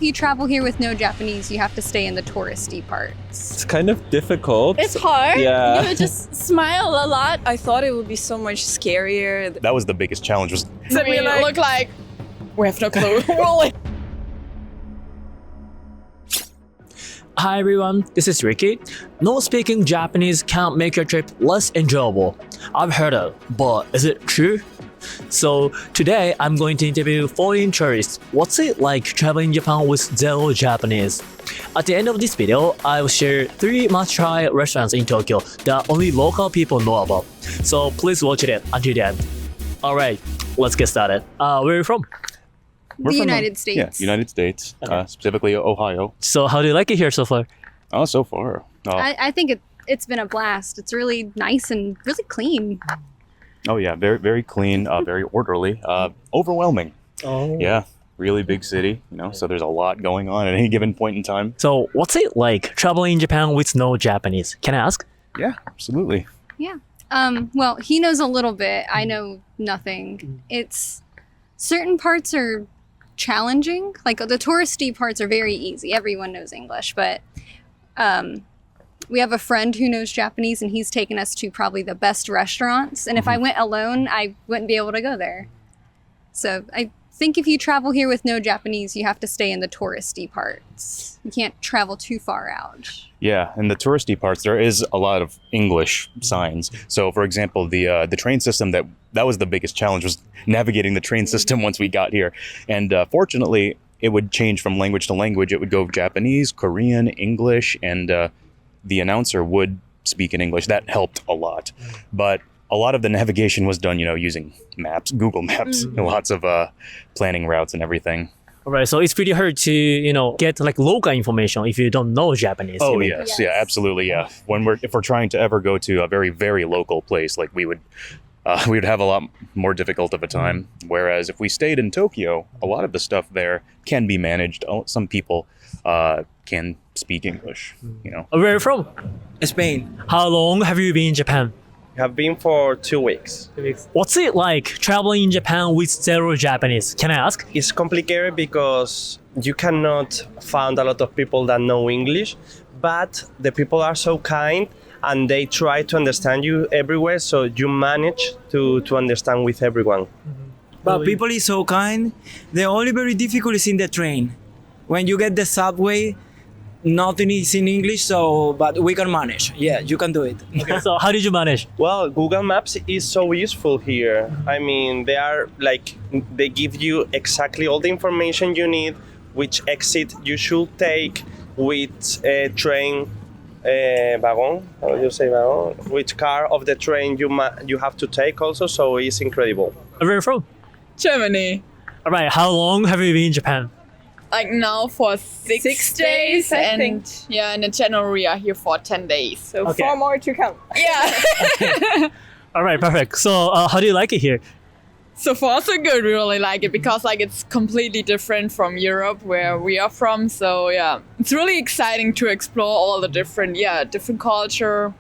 you travel here with no Japanese, you have to stay in the touristy parts. It's kind of difficult. It's hard. Yeah. You just smile a lot. I thought it would be so much scarier. That was the biggest challenge. Was So we look like we have no clue. Rolling. Hi everyone, this is Ricky. No speaking Japanese can't make your trip less enjoyable. I've heard it, but is it true? So today I'm going to interview foreign tourists. What's it like traveling Japan with zero Japanese? At the end of this video, I will share 3 must-try restaurants in Tokyo that only local people know about. So please watch it until the end. Alright, let's get started. Where are you from? We're The from United States. Yeah, United States, specifically Ohio. So how do you like it here so far? Oh, so far. I think it's been a blast. It's really nice and really clean. Oh yeah, very very clean, very orderly, overwhelming. Oh. Yeah, really big city, so there's a lot going on at any given point in time. So what's it like traveling in Japan with no Japanese? Can I ask? Yeah, absolutely. Yeah. Well, he knows a little bit. I know nothing. It's certain parts are challenging. Like the touristy parts are very easy. Everyone knows English, but we have a friend who knows Japanese and he's taken us to probably the best restaurants. And if I went alone, I wouldn't be able to go there. So I think if you travel here with no Japanese, you have to stay in the touristy parts. You can't travel too far out. Yeah, in the touristy parts, there is a lot of English signs. So, for example, the train system, that was the biggest challenge, was navigating the train system once we got here. And fortunately, it would change from language to language. It would go Japanese, Korean, English, and the announcer would speak in English. That helped a lot. But a lot of the navigation was done, using maps, Google Maps, lots of planning routes and everything. Alright, so it's pretty hard to, get like local information if you don't know Japanese. Oh, you mean? yes. Yeah, absolutely. Yeah. If we're trying to ever go to a very, very local place, like we would have a lot more difficult of a time. Whereas if we stayed in Tokyo, a lot of the stuff there can be managed. Some people can speak English, Where are you from? Spain. How long have you been in Japan? Have been for 2 weeks. What's it like traveling in Japan with zero Japanese? Can I ask? It's complicated because you cannot find a lot of people that know English, but the people are so kind and they try to understand you everywhere, so you manage to understand with everyone. But people is so kind. The only very difficult is in the train. When you get the subway, nothing is in English, but we can manage. Yeah, you can do it. Okay, so how did you manage? Well, Google Maps is so useful here. I mean, they give you exactly all the information you need, which exit you should take, which train wagon, how do you say wagon? Which car of the train you have to take also, so it's incredible. Where are you from? Germany. Alright, how long have you been in Japan? Like now for 6 days, I and think. yeah, and in January we are here for 10 days. So Okay. 4 more to come. Yeah. Alright, perfect. So how do you like it here? So far so good. We really like it because it's completely different from Europe where we are from. So yeah, it's really exciting to explore all the different culture,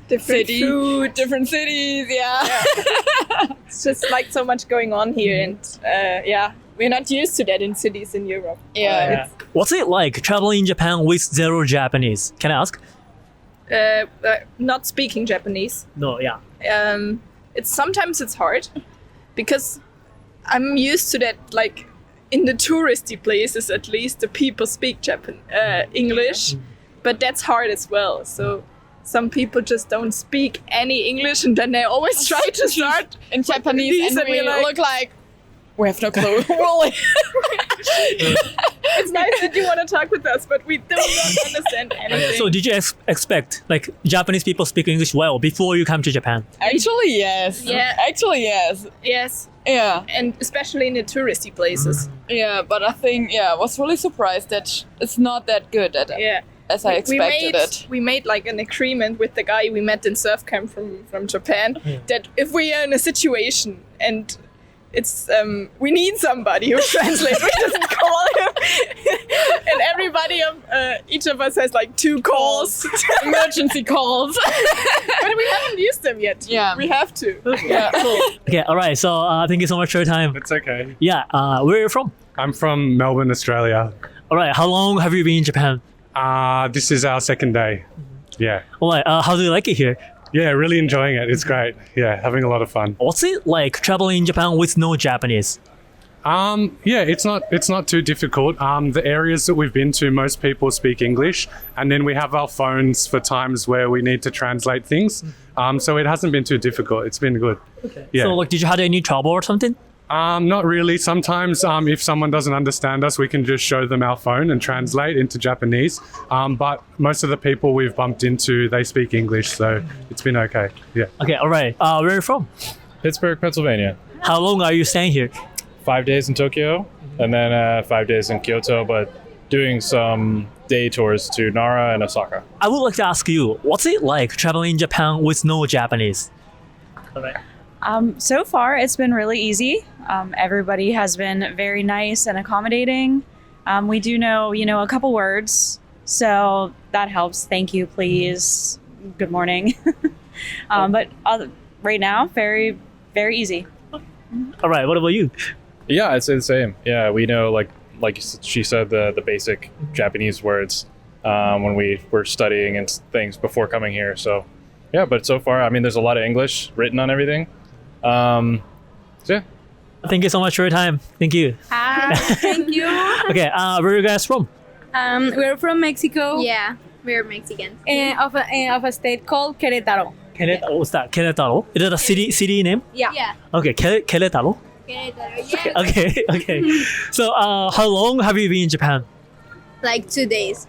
Different food. different cities. Yeah. It's just like so much going on here, and we're not used to that in cities in Europe. Yeah. What's it like traveling in Japan with zero Japanese? Can I ask? Not speaking Japanese. No, yeah. Sometimes it's hard because I'm used to that. Like in the touristy places, at least the people speak English, but that's hard as well. So some people just don't speak any English, and then they always try to start in Japanese, and we look like we have no clue. Really. It's nice that you want to talk with us, but we do not understand anything. So did you expect like Japanese people speak English well before you come to Japan? Actually, yes. Yeah. Actually, yes. Yes, Yeah. and especially in the touristy places. Yeah, but I think, I was really surprised that it's not that good as I expected it. We made like an agreement with the guy we met in surf camp from Japan that if we are in a situation and it's we need somebody who translates, we just call him, and everybody each of us has like 2 calls, Emergency calls. but we haven't used them yet. Yeah. We have to. Yeah. Cool. Okay, alright, so thank you so much for your time. It's okay. Yeah, where are you from? I'm from Melbourne, Australia. All right. How long have you been in Japan? This is our second day. Yeah. All right. How do you like it here? Yeah, really enjoying it. It's great. Yeah, having a lot of fun. What's it like traveling in Japan with no Japanese? Yeah, it's not too difficult. The areas that we've been to, most people speak English, and then we have our phones for times where we need to translate things. So it hasn't been too difficult. It's been good. Okay. Yeah. So, like, did you have any trouble or something? Not really. Sometimes, if someone doesn't understand us, we can just show them our phone and translate into Japanese. But most of the people we've bumped into, they speak English, so it's been okay. Yeah. Okay. All right. Where are you from? Pittsburgh, Pennsylvania. How long are you staying here? 5 days in Tokyo, and then 5 days in Kyoto, but doing some day tours to Nara and Osaka. I would like to ask you, what's it like traveling in Japan with no Japanese? All right. So far, it's been really easy. Everybody has been very nice and accommodating. We do know, a couple words, so that helps. Thank you, please. Good morning. But right now, very, very easy. All right. What about you? Yeah, I'd say the same. Yeah, we know like she said the basic Japanese words when we were studying and things before coming here. So yeah, but so far, I mean, there's a lot of English written on everything. So yeah. Thank you so much for your time. Thank you. Thank you. Okay. Where are you guys from? We're from Mexico. Yeah, we're Mexicans. Of a state called Querétaro. Querétaro. What's that? Querétaro. Is it a city name? Yeah. Okay. Querétaro. Yeah. Okay. So, how long have you been in Japan? Like 2 days.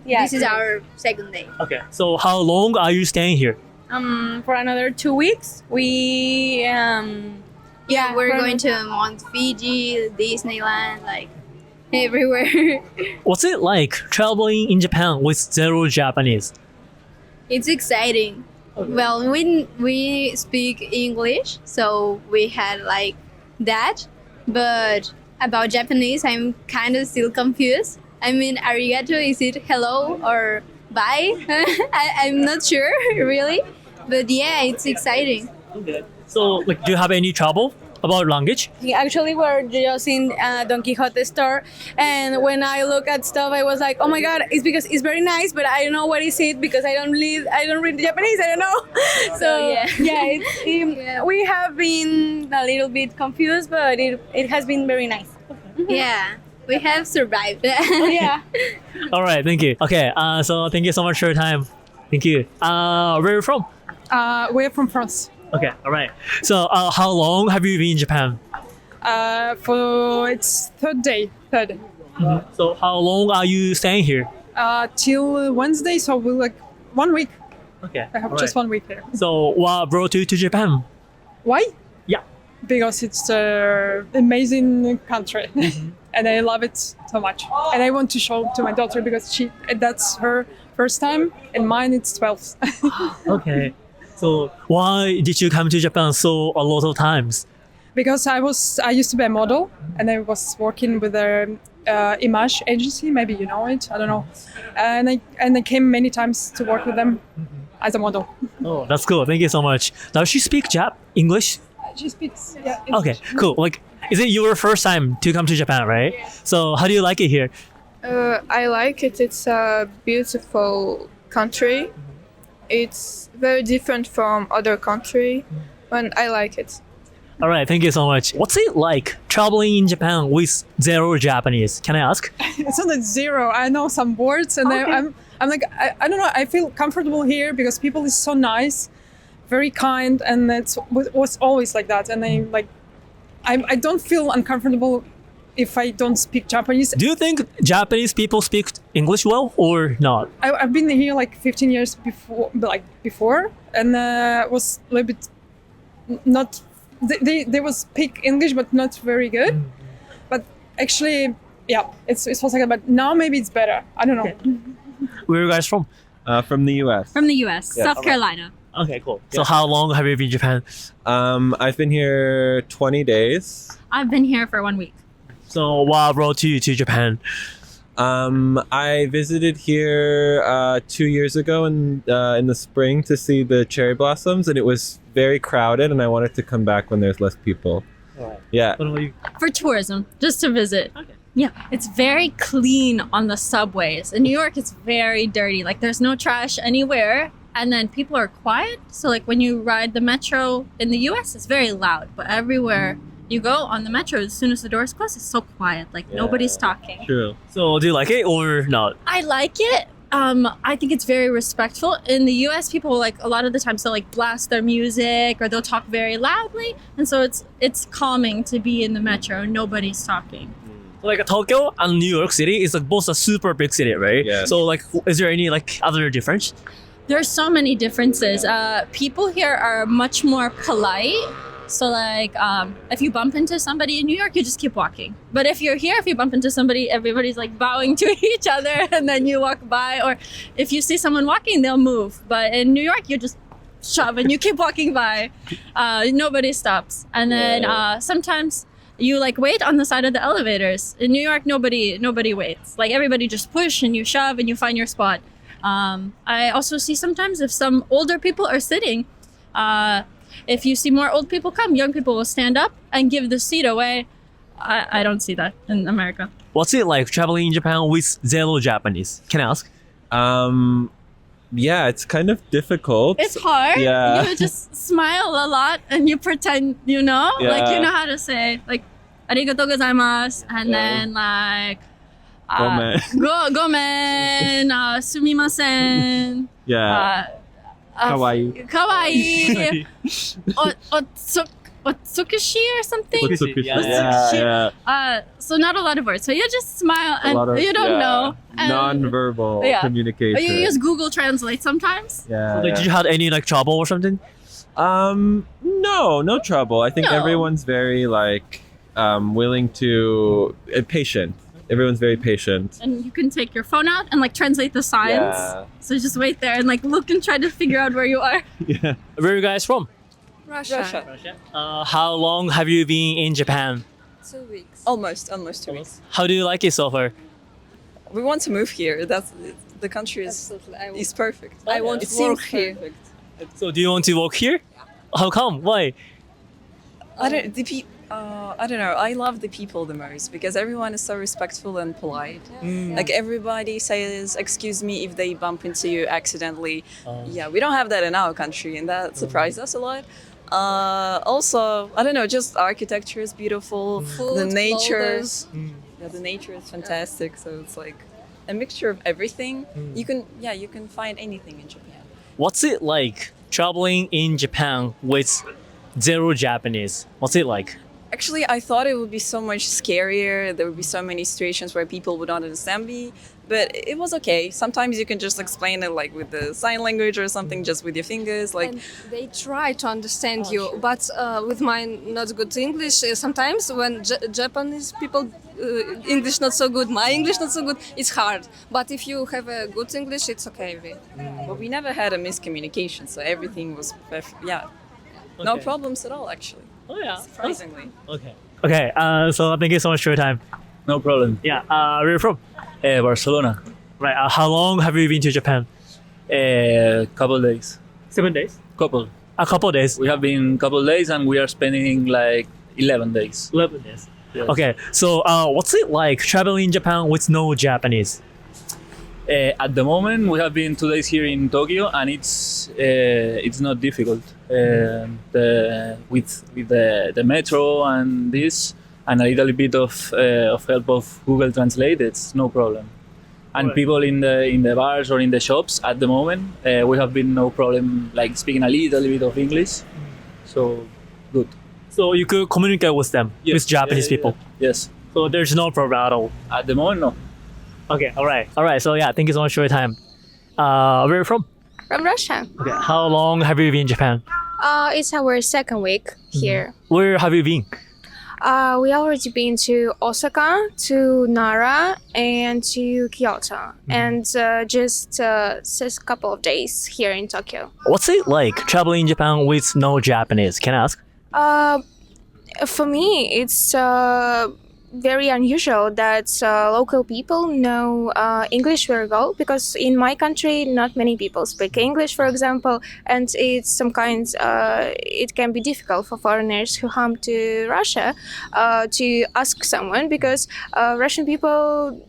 Yeah. This is our second day. Okay. So, how long are you staying here? For another 2 weeks, we We're going to Mount Fiji, Disneyland, like everywhere. What's it like traveling in Japan with zero Japanese? It's exciting. Okay. Well, we speak English, so we had like that. But about Japanese, I'm kind of still confused. I mean, arigato, is it hello or bye? I'm not sure, really. But yeah, it's exciting. Okay. So, like, do you have any trouble about language? actually we're just in Don Quixote store, and when I look at stuff, I was like, oh my god, it's because it's very nice, but I don't know what is it because I don't read Japanese. I don't know. So yeah, we have been a little bit confused, but it has been very nice. Yeah, we have survived. Yeah. All right. Thank you. Okay. So, thank you so much for your time. Thank you. Where are you from? We're from France. Okay. All right. So, how long have you been in Japan? For its third day. So, how long are you staying here? Till Wednesday, so we're like 1 week. Okay. I have all just right. 1 week here. So, what brought you to Japan? Why? Yeah. Because it's an amazing country, and I love it so much. And I want to show to my daughter because that's her first time, and mine it's 12th. Okay. So, why did you come to Japan a lot of times? Because I used to be a model, and I was working with a image agency. Maybe you know it. I don't know. And I came many times to work with them as a model. Oh, that's cool. Thank you so much. Does she speak English? She speaks. Yeah. Okay, cool. Like, is it your first time to come to Japan, right? So, how do you like it here? I like it. It's a beautiful country. It's very different from other country, and I like it. All right, thank you so much. What's it like traveling in Japan with zero Japanese? Can I ask? It's not like zero. I know some words, and I'm like I don't know. I feel comfortable here because people is so nice, very kind, and it was always like that. And I don't feel uncomfortable if I don't speak Japanese. Do you think Japanese people speak English well or not? I've been here like 15 years before, and was a little bit not. They will speak English, but not very good. But actually, yeah, it was like that. But now maybe it's better. I don't know. Okay. Where are you guys from? From the U.S. From the U.S., Yes. South Carolina. Okay, cool. So how long have you been in Japan? I've been here 20 days. I've been here for 1 week. So what brought you to Japan? I visited here 2 years ago in the spring to see the cherry blossoms, and it was very crowded, and I wanted to come back when there's less people. Right. Yeah. What about you? For tourism, just to visit. Okay. Yeah, it's very clean on the subways. In New York, it's very dirty. Like there's no trash anywhere, and then people are quiet. So like when you ride the metro in the US, it's very loud, but everywhere you go on the metro, as soon as the doors close, it's so quiet. Like nobody's talking. True. So do you like it or not? I like it. I think it's very respectful. In the US, people like a lot of the times they'll like blast their music or they'll talk very loudly, and so it's calming to be in the metro. Nobody's talking. Like Tokyo and New York City is like both a super big city, right? Yeah. So like, is there any like other difference? There's so many differences. People here are much more polite. So like, if you bump into somebody in New York, you just keep walking. But if you're here, if you bump into somebody, everybody's like bowing to each other, and then you walk by. Or if you see someone walking, they'll move. But in New York, you just shove and you keep walking by. Nobody stops. And then sometimes you like wait on the side of the elevators. In New York, nobody waits. Like everybody just push and you shove and you find your spot. I also see sometimes if some older people are sitting, if you see more old people come, young people will stand up and give the seat away. I don't see that in America. What's it like traveling in Japan with zero Japanese? Can I ask? Yeah, it's kind of difficult. It's hard. Yeah. You just smile a lot and you pretend you know. Yeah. Like you know how to say like arigatou gozaimasu, and then like Gomen. gomen, sumimasen. Yeah. Kawaii. Kawaii. Otsukushi or something. Otsukushi. Yeah. So not a lot of words. So you just smile and you don't know. And Non-verbal communication. You use Google Translate sometimes. Yeah. So, like, did you have any like trouble or something? No trouble. I think No. everyone's very like willing to patient. Everyone's very patient. And you can take your phone out and like translate the signs. Yeah. So just wait there and like look and try to figure out where you are. Yeah. Where are you guys from? Russia. How long have you been in Japan? 2 weeks. Almost 2 weeks. How do you like it so far? We want to move here. That's the country is perfect. I want it to work seems here. perfect. So do you want to work here? How come? Why? I don't know. I love the people the most because everyone is so respectful and polite. Like everybody says excuse me if they bump into you accidentally. Yeah, we don't have that in our country, and that surprised us a lot. Also, I don't know, just architecture is beautiful. Food, the nature, clothes. the nature is fantastic. So it's like a mixture of everything. You can find anything in Japan. What's it like traveling in Japan with zero Japanese? What's it like? Actually, I thought it would be so much scarier. There would be so many situations where people would not understand me, but it was okay. Sometimes you can just explain it like with the sign language or something, just with your fingers. Like And they try to understand you, but with my not good English, sometimes when Japanese people English not so good, my English not so good, it's hard. But if you have a good English, it's okay. But we never had a miscommunication, so everything was perfect. Yeah, no Okay. problems at all, actually. Oh yeah, Surprisingly. Okay. Okay. So thank you so much for your time. No problem. Yeah. Where are you from? Barcelona. Right. How long have you been to Japan? Couple days. 7 days. Couple. A couple days. We have been couple days and we are spending like 11 days. 11 days. Yes. Okay. So what's it like traveling in Japan with no Japanese? At the moment, we have been 2 days here in Tokyo, and it's not difficult. With the metro and this, and a little bit of help of Google Translate, it's no problem. And Right. people in the bars or in the shops at the moment, we have been no problem like speaking a little bit of English, so good. So you could communicate with them, with Japanese people. Yes. So there's no problem at all. At the moment, no. Okay. All right. All right. So yeah, thank you so much for your time. Where are you from? From Russia. Okay. How long have you been in Japan? It's our second week here. Where have you been? We already been to Osaka, to Nara, and to Kyoto, and just a couple of days here in Tokyo. What's it like traveling in Japan with no Japanese? Can I ask? For me, it's very unusual that local people know English very well, because in my country not many people speak English, for example, and it's it can be difficult for foreigners who come to Russia to ask someone, because Russian people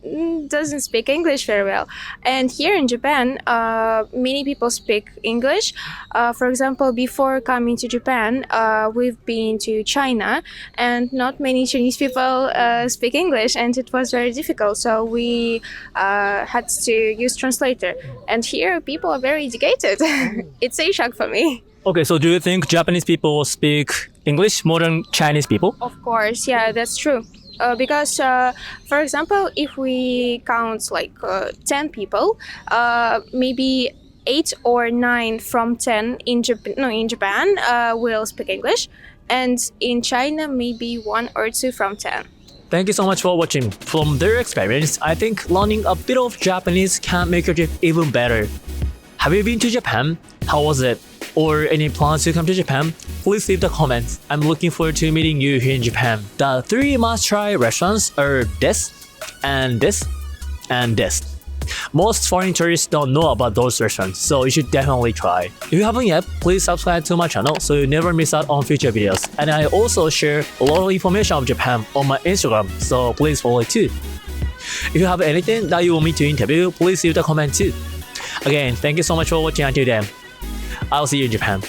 doesn't speak English very well. And here in Japan, many people speak English. For example, before coming to Japan, we've been to China, and not many Chinese people speak English, and it was very difficult. So we had to use translator. And here, people are very educated. It's a shock for me. Okay, so do you think Japanese people speak English more than Chinese people? Of course, yeah, that's true. Because, for example, if we count like 10 people, maybe 8 or 9 from 10 in Japan will speak English, and in China maybe 1 or 2 from 10. Thank you so much for watching. From their experience, I think learning a bit of Japanese can make your trip even better. Have you been to Japan? How was it? Or any plans to come to Japan? Please leave the comments. I'm looking forward to meeting you here in Japan. The 3 must-try restaurants are this, and this, and this. Most foreign tourists don't know about those restaurants, so you should definitely try. If you haven't yet, please subscribe to my channel so you never miss out on future videos. And I also share a lot of information of Japan on my Instagram, so please follow it too. If you have anything that you want me to interview, please leave the comment too. Again, thank you so much for watching until then. I'll see you in Japan.